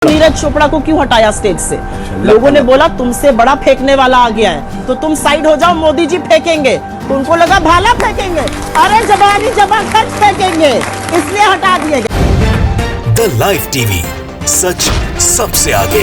नीरज चोपड़ा को क्यों हटाया स्टेज से? लोगों ने बोला तुमसे बड़ा फेंकने वाला आ गया है, तो तुम साइड हो जाओ, मोदी जी फेंकेंगे। तो उनको लगा भाला फेंकेंगे, अरे जबानी जबा खर्च फेंकेंगे, इसलिए हटा दिए गए। द लाइव टीवी, सच सबसे आगे।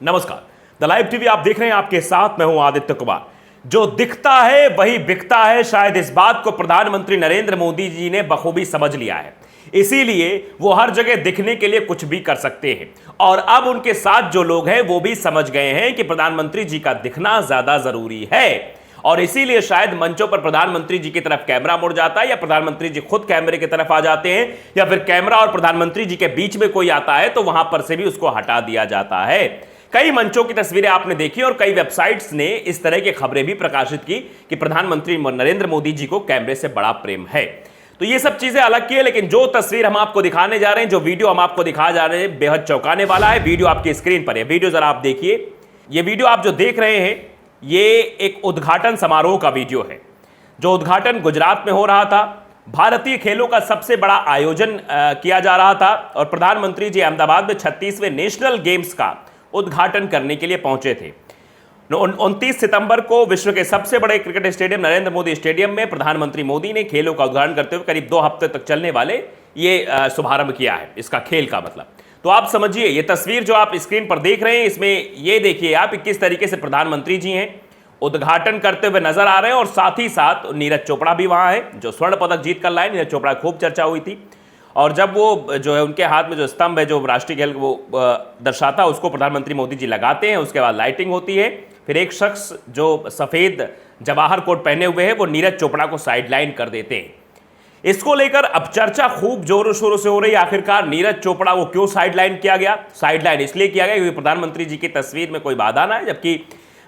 नमस्कार, द लाइव टीवी आप देख रहे हैं, आपके साथ मैं हूं आदित्य कुमार। जो दिखता है वही बिकता है, शायद इस बात को प्रधानमंत्री नरेंद्र मोदी जी ने बखूबी समझ लिया है। इसीलिए वो हर जगह दिखने के लिए कुछ भी कर सकते हैं, और अब उनके साथ जो लोग हैं वो भी समझ गए हैं कि प्रधानमंत्री जी का दिखना ज्यादा जरूरी है। और इसीलिए शायद मंचों पर प्रधानमंत्री जी की तरफ कैमरा मुड़ जाता है, या प्रधानमंत्री जी खुद कैमरे की तरफ आ जाते हैं, या फिर कैमरा और प्रधानमंत्री जी के बीच में कोई आता है तो वहां पर से भी उसको हटा दिया जाता है। कई मंचों की तस्वीरें आपने देखी और कई वेबसाइट्स ने इस तरह की खबरें भी प्रकाशित की कि प्रधानमंत्री नरेंद्र मोदी जी को कैमरे से बड़ा प्रेम है। तो ये सब चीजें अलग की है, लेकिन जो तस्वीर हम आपको दिखाने जा रहे हैं, जो वीडियो हम आपको दिखा जा रहे हैं, बेहद चौंकाने वाला है। वीडियो आपकी स्क्रीन पर है, वीडियो जरा आप देखिए। ये वीडियो आप जो देख रहे हैं, ये एक उद्घाटन समारोह का वीडियो है, जो उद्घाटन गुजरात में हो रहा था। भारतीय खेलों का सबसे बड़ा आयोजन किया जा रहा था, और प्रधानमंत्री जी अहमदाबाद में 36वें नेशनल गेम्स का उद्घाटन करने के लिए पहुंचे थे। 29 सितंबर को विश्व के सबसे बड़े cricket stadium Narendra Modi stadium में प्रधानमंत्री मोदी ने खेलों का उद्घाटन करते हुए करीब 2 हफ्ते तक चलने वाले ये शुभारंभ किया है, इसका खेल का मतलब। तो आप समझिए, ये तस्वीर जो आप स्क्रीन पर देख रहे हैं, इसमें ये देखिए आप किस तरीके से प्रधानमंत्री जी हैं, उद्घाटन करते हुए नजर आ रहे हैं, और साथ ही साथ नीरज चोपड़ा भी वहां है जो स्वर्ण पदक जीत कर लाए। नीरज चोपड़ा खूब चर्चा हुई थी, और जब वो जो है उनके हाथ में जो स्तंभ है जो राष्ट्रीय खेल वो दर्शाता है, उसको प्रधानमंत्री मोदी जी लगाते हैं। उसके बाद लाइटिंग होती है, फिर एक शख्स जो सफेद जवाहर कोट पहने हुए है वो नीरज चोपड़ा को साइडलाइन कर देते हैं। इसको लेकर अब चर्चा खूब जोरों शोरों से हो रही है। आखिरकार नीरज चोपड़ा वो क्यों साइडलाइन किया गया? साइडलाइन इसलिए किया गया क्योंकि प्रधानमंत्री जी की तस्वीर में कोई बाधा ना है, जबकि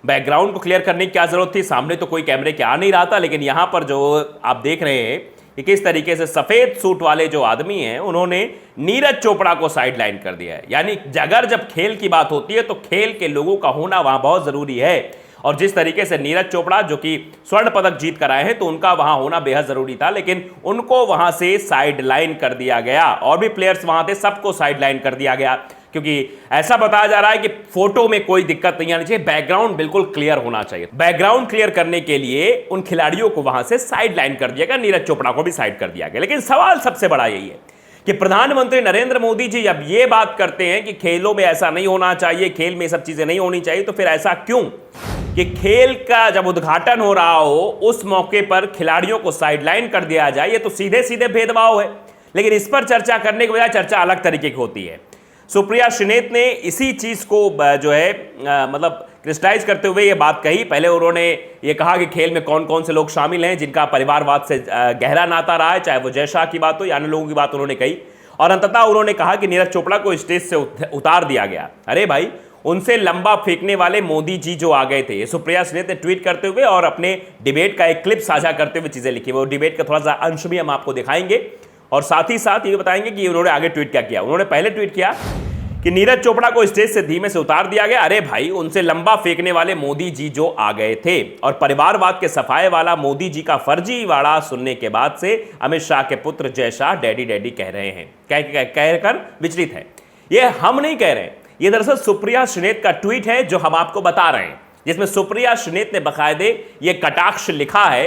बैकग्राउंड को क्लियर करने की क्या जरूरत थी? सामने तो कोई कैमरे के आ नहीं रहा था, लेकिन यहां पर जो आप देख रहे हैं कि किस तरीके से सफेद सूट वाले जो आदमी हैं उन्होंने नीरज चोपड़ा को साइडलाइन कर दिया है। यानी अगर जब खेल की बात होती है तो खेल के लोगों का होना वहां बहुत जरूरी है, और जिस तरीके से नीरज चोपड़ा जो कि स्वर्ण पदक जीत कर आए हैं तो उनका वहां होना बेहद जरूरी था, लेकिन उनको वहां से साइडलाइन कर दिया गया। और भी प्लेयर्स वहां थे, सबको साइडलाइन कर दिया गया, क्योंकि ऐसा बताया जा रहा है कि फोटो में कोई दिक्कत नहीं आनी चाहिए, बैकग्राउंड बिल्कुल क्लियर होना चाहिए। बैकग्राउंड क्लियर करने के लिए उन खिलाड़ियों को वहां से साइडलाइन कर दिया गया, नीरज चोपड़ा को भी साइड कर दिया गया। लेकिन सवाल सबसे बड़ा यही है कि प्रधानमंत्री नरेंद्र मोदी जी जब ये बात करते हैं कि खेलों में ऐसा नहीं होना चाहिए, खेल में सब चीजें नहीं होनी चाहिए, तो फिर ऐसा क्यों कि खेल का जब उद्घाटन हो रहा हो उस मौके पर खिलाड़ियों को साइडलाइन कर दिया जाए? ये तो सीधे सीधे भेदभाव है। लेकिन इस पर चर्चा करने के बजाय चर्चा अलग तरीके की होती है। सुप्रिया श्रीनेत ने इसी चीज को जो है मतलब क्रिस्टलाइज करते हुए ये बात कही। पहले उन्होंने ये कहा कि खेल में कौन कौन से लोग शामिल हैं जिनका परिवारवाद से गहरा नाता रहा है, चाहे वो जय शाह की बात हो या अन्य लोगों की बात उन्होंने कही। और अंततः उन्होंने कहा कि नीरज चोपड़ा को स्टेज से उतार दिया गया। अरे भाई, उनसे लंबा फेंकने वाले मोदी जी जो आ गए थे, सुप्रिया श्रीनेत ने ट्वीट करते हुए और अपने डिबेट का एक क्लिप साझा करते हुए चीजें लिखी। वो डिबेट का थोड़ा सा अंश भी हम आपको दिखाएंगे, और साथ ही साथ ये बताएंगे कि उन्होंने आगे ट्वीट क्या किया। उन्होंने पहले ट्वीट किया कि नीरज चोपड़ा को स्टेज से धीमे से उतार दिया गया। अरे भाई, उनसे लंबा फेंकने वाले मोदी जी जो आ गए थे, और परिवारवाद के सफाए वाला मोदी जी का फर्जीवाड़ा सुनने के बाद से अमित शाह के पुत्र जय शाह डैडी डैडी कह रहे हैं, कहकर विचलित है। ये हम नहीं कह रहे हैं, ये दरअसल सुप्रिया श्रीनेत का ट्वीट है जो हम आपको बता रहे हैं, जिसमें सुप्रिया श्रीनेत ने बाकायदे ये कटाक्ष लिखा है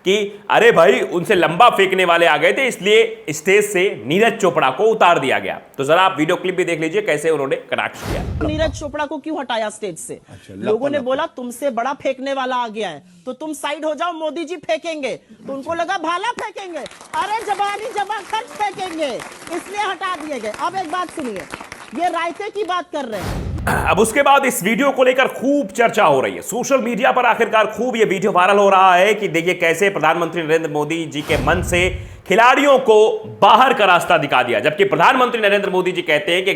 कि अरे भाई, उनसे लंबा फेंकने वाले आ गए थे, इसलिए स्टेज से नीरज चोपड़ा को उतार दिया गया। तो जरा आप वीडियो क्लिप भी देख लीजिए कैसे उन्होंने कटाक्ष किया। नीरज चोपड़ा को क्यों हटाया स्टेज से? लोगों ने बोला तुमसे बड़ा फेंकने वाला आ गया है, तो तुम साइड हो जाओ, मोदी जी फेंकेंगे। तो उनको लगा भाला फेंकेंगे, अरे जबानी जबा खर्च फेंकेंगे, इसलिए हटा दिए गए। अब एक बात सुनिए, ये रायते की बात कर रहे हैं। अब उसके बाद इस वीडियो को लेकर खूब चर्चा हो रही है सोशल मीडिया पर। आखिरकार खूब ये वीडियो वायरल हो रहा है कि देखिए कैसे प्रधानमंत्री नरेंद्र मोदी जी के मन से खिलाड़ियों को बाहर का रास्ता दिखा दिया, जबकि प्रधानमंत्री नरेंद्र मोदी जी कहते हैं कि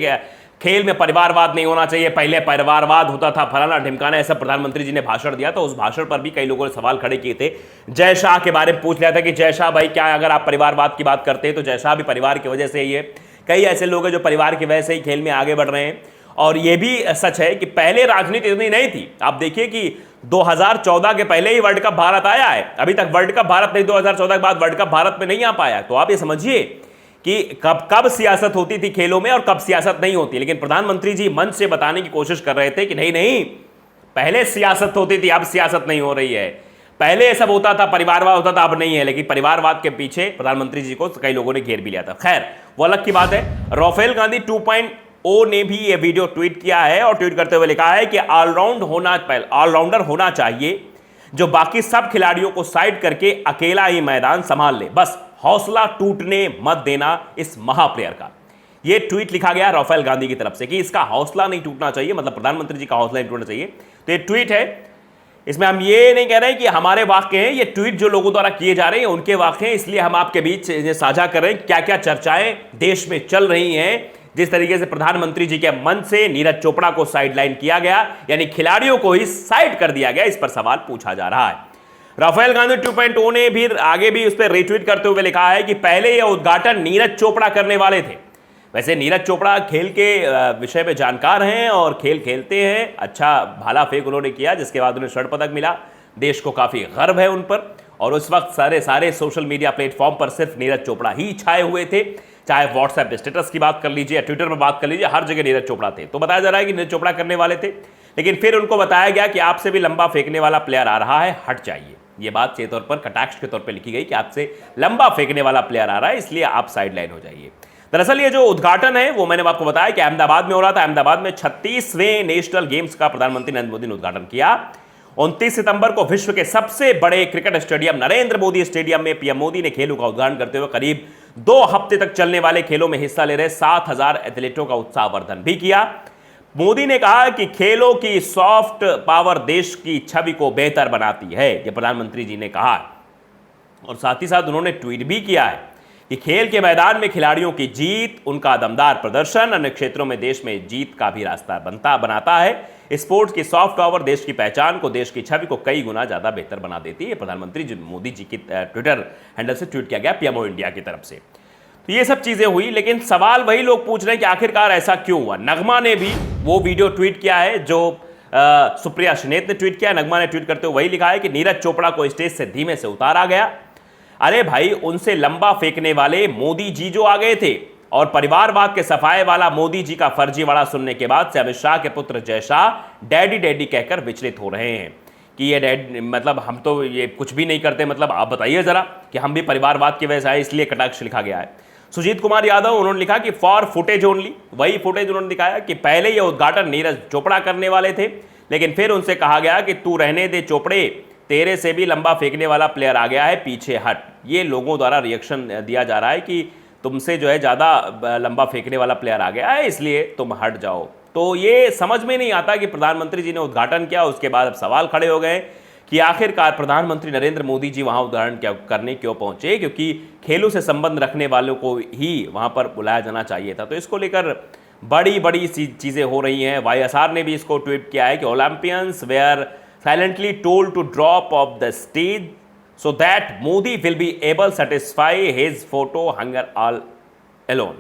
खेल में परिवारवाद नहीं होना चाहिए, पहले परिवारवाद होता था, फलाना ढिमकाना, ऐसा प्रधानमंत्री जी ने भाषण दिया। तो उस भाषण पर भी कई लोगों ने सवाल खड़े किए थे। जय शाह के बारे में पूछ लिया था कि जय शाह भाई, क्या अगर आप परिवारवाद की बात करते हैं तो जय शाह भी परिवार की वजह से ही है। कई ऐसे लोग हैं जो परिवार की वजह से ही खेल में आगे बढ़ रहे हैं। और यह भी सच है कि पहले राजनीति इतनी नहीं थी। आप देखिए कि 2014 के पहले ही वर्ल्ड कप भारत आया है, अभी तक वर्ल्ड कप भारत नहीं, 2014 के बाद वर्ल्ड कप भारत में नहीं आ पाया। तो आप ये समझिए कि कब कब सियासत होती थी खेलों में और कब सियासत नहीं होती, लेकिन प्रधानमंत्री जी मंच से बताने की कोशिश कर रहे थे कि नहीं नहीं, पहले सियासत होती थी, अब सियासत नहीं हो रही है। पहले सब होता था, परिवारवाद होता था, अब नहीं है। लेकिन परिवारवाद के पीछे प्रधानमंत्री जी को कई लोगों ने घेर भी लिया था। खैर, वो अलग की बात है। राफेल गांधी 2.0 ने भी ये वीडियो ट्वीट किया है और ट्वीट करते हुए लिखा है कि ऑलराउंडर होना चाहिए जो बाकी सब खिलाड़ियों को साइड करके अकेला ही मैदान संभाल ले, बस हौसला टूटने मत देना इस महाप्लेयर का। यह ट्वीट लिखा गया राफेल गांधी की तरफ से कि इसका हौसला नहीं टूटना चाहिए, मतलब प्रधानमंत्री जी का हौसला नहीं टूटना चाहिए। तो ये ट्वीट है, इसमें हम ये नहीं कह रहे हैं कि हमारे वाक्य हैं, ये ट्वीट जो लोगों द्वारा किए जा रहे हैं उनके वाक्य हैं, इसलिए हम आपके बीच साझा कर रहे हैं क्या क्या चर्चाएं देश में चल रही हैं। जिस तरीके से प्रधानमंत्री जी के मन से नीरज चोपड़ा को साइडलाइन किया गया, यानी खिलाड़ियों को ही साइड कर दिया गया, इस पर सवाल पूछा जा रहा है। राफेल गांधी 2.0 ने भी आगे भी उस पर रिट्वीट करते हुए लिखा है कि पहले यह उद्घाटन नीरज चोपड़ा करने वाले थे। वैसे नीरज चोपड़ा खेल के विषय में जानकार हैं और खेल खेलते हैं, अच्छा भाला फेंक उन्होंने किया, जिसके बाद उन्हें स्वर्ण पदक मिला। देश को काफी गर्व है उन पर। और उस वक्त सारे सोशल मीडिया प्लेटफॉर्म पर सिर्फ नीरज चोपड़ा ही छाए हुए थे, चाहे व्हाट्सएप स्टेटस की बात कर लीजिए या ट्विटर पर बात कर लीजिए, हर जगह नीरज चोपड़ा थे। तो बताया जा रहा है कि नीरज चोपड़ा करने वाले थे, लेकिन फिर उनको बताया गया कि आपसे भी लंबा फेंकने वाला प्लेयर आ रहा है, हट जाइए। यह बात के तौर पर कटाक्ष के तौर पर लिखी गई कि आपसे लंबा फेंकने वाला प्लेयर आ रहा है, इसलिए आप साइडलाइन हो जाइए। दरअसल ये जो उद्घाटन है वो मैंने आपको बताया कि अहमदाबाद में हो रहा था। अहमदाबाद में 36वें नेशनल गेम्स का प्रधानमंत्री नरेंद्र मोदी ने उद्घाटन किया। 29 सितंबर को विश्व के सबसे बड़े cricket stadium Narendra Modi stadium में पीएम मोदी ने खेलों का उद्घाटन करते हुए करीब 2 हफ्ते तक चलने वाले खेलों में हिस्सा ले रहे 7,000 एथलीटों का उत्साहवर्धन भी किया। मोदी ने कहा कि खेलों की सॉफ्ट पावर देश की छवि को बेहतर बनाती है, यह प्रधानमंत्री जी ने कहा। और साथ ही साथ उन्होंने ट्वीट भी किया है कि खेल के मैदान में खिलाड़ियों की जीत, उनका दमदार प्रदर्शन अन्य क्षेत्रों में देश में जीत का भी रास्ता बनाता है। स्पोर्ट्स की सॉफ्ट पावर देश की पहचान को, देश की छवि को कई गुना ज्यादा बेहतर बना देती है। प्रधानमंत्री मोदी जी की ट्विटर हैंडल से ट्वीट किया गया पीएमओ इंडिया की तरफ से। तो ये सब चीजें हुई, लेकिन सवाल वही लोग पूछ रहे हैं कि आखिरकार ऐसा क्यों हुआ। नगमा ने भी वो वीडियो ट्वीट किया है जो सुप्रिया शनेत ने ट्वीट किया। नगमा ने ट्वीट करते हुए वही लिखा है कि नीरज चोपड़ा को स्टेज से धीमे से उतारा गया। अरे भाई, उनसे लंबा फेंकने वाले मोदी जी जो आ गए थे और परिवारवाद के सफाए वाला मोदी जी का फर्जीवाड़ा सुनने के बाद से अमित शाह के पुत्र जय शाह डैडी डैडी कहकर विचलित हो रहे हैं कि ये डैडी मतलब हम तो ये कुछ भी नहीं करते, मतलब आप बताइए जरा कि हम भी परिवारवाद की वजह से आए, इसलिए कटाक्ष लिखा गया है। सुजीत कुमार यादव उन्होंने लिखा कि फॉर फुटेज ओनली, वही फुटेज उन्होंने दिखाया कि पहले ये उद्घाटन नीरज चोपड़ा करने वाले थे, लेकिन फिर उनसे कहा गया कि तू रहने दे चोपड़े, तेरे से भी लंबा फेंकने वाला प्लेयर आ गया है, पीछे हट। ये लोगों द्वारा रिएक्शन दिया जा रहा है कि तुमसे जो है ज़्यादा लंबा फेंकने वाला प्लेयर आ गया है, इसलिए तुम हट जाओ। तो ये समझ में नहीं आता कि प्रधानमंत्री जी ने उद्घाटन किया, उसके बाद अब सवाल खड़े हो गए कि आखिरकार प्रधानमंत्री नरेंद्र मोदी जी वहाँ उद्घाटन करने क्यों पहुँचे, क्योंकि खेलों से संबंध रखने वालों को ही वहाँ पर बुलाया जाना चाहिए था। तो इसको लेकर बड़ी बड़ी चीज़ें हो रही हैं। YSR ने भी इसको ट्वीट किया है कि Olympians were silently told to drop off the stage so that Modi will be able to satisfy his photo hunger all alone।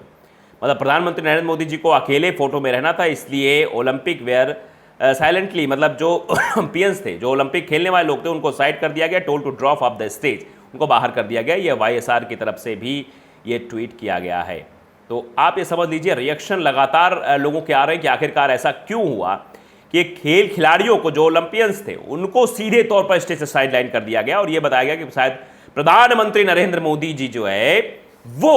मतलब प्रधानमंत्री नरेंद्र मोदी जी को अकेले फोटो में रहना था, इसलिए ओलंपिक वेयर साइलेंटली, मतलब जो ओलंपियंस थे, जो ओलंपिक खेलने वाले लोग थे, उनको साइड कर दिया गया, told to drop off the stage, उनको बाहर कर दिया गया। ये YSR की तरफ से भी ये ट्वीट किया गया है। तो आप ये समझ लीजिए, रिएक्शन लगातार लोगों के आ रहे हैं कि आखिरकार ऐसा क्यों हुआ कि खेल खिलाड़ियों को, जो ओलंपियंस थे, उनको सीधे तौर पर स्टेज से साइडलाइन कर दिया गया और यह बताया गया कि शायद प्रधानमंत्री नरेंद्र मोदी जी जो है वो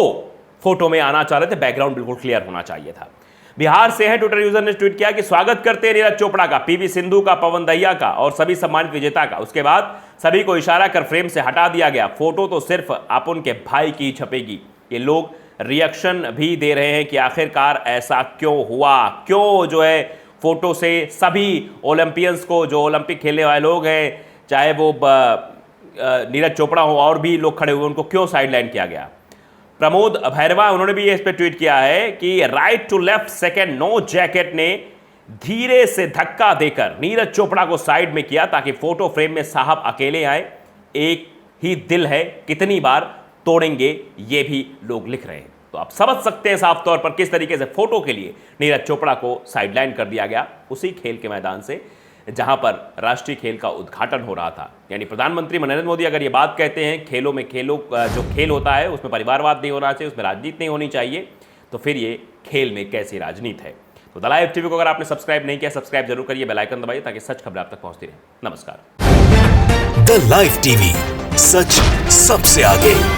फोटो में आना चाह रहे थे, बैकग्राउंड बिल्कुल क्लियर होना चाहिए था। बिहार से है ट्विटर यूजर ने ट्वीट किया कि स्वागत करते हैं नीरज चोपड़ा का, PV सिंधु का, पवन दहिया का और सभी सम्मानित विजेता का। उसके बाद सभी को इशारा कर फ्रेम से हटा दिया गया। फोटो तो सिर्फ आप उनके भाई की छपेगी। ये लोग रिएक्शन भी दे रहे हैं कि आखिरकार ऐसा क्यों हुआ, क्यों जो है फोटो से सभी ओलंपियंस को, जो ओलंपिक खेलने वाले लोग हैं, चाहे वो नीरज चोपड़ा हो और भी लोग खड़े हुए, उनको क्यों साइडलाइन किया गया। प्रमोद भैरवा उन्होंने भी इस पर ट्वीट किया है कि right to left second no jacket ने धीरे से धक्का देकर नीरज चोपड़ा को साइड में किया ताकि फोटो फ्रेम में साहब अकेले आए। एक ही दिल है, कितनी बार तोड़ेंगे, ये भी लोग लिख रहे हैं। तो आप समझ सकते हैं साफ तौर पर किस तरीके से फोटो के लिए नीरज चोपड़ा को साइडलाइन कर दिया गया उसी खेल के मैदान से, जहां पर राष्ट्रीय खेल का उद्घाटन हो रहा था। यानी प्रधानमंत्री नरेंद्र मोदी अगर ये बात कहते हैं खेलों में जो खेल होता है उसमें परिवारवाद नहीं होना चाहिए, उसमें राजनीति नहीं होनी चाहिए, तो फिर ये खेल में कैसी राजनीति है। तो द लाइव टीवी को अगर आपने सब्सक्राइब नहीं किया, सब्सक्राइब जरूर करिए, बेल आइकन दबाइए ताकि सच खबरें आप तक पहुंचती रहे। नमस्कार। द लाइव टीवी, सच सबसे आगे।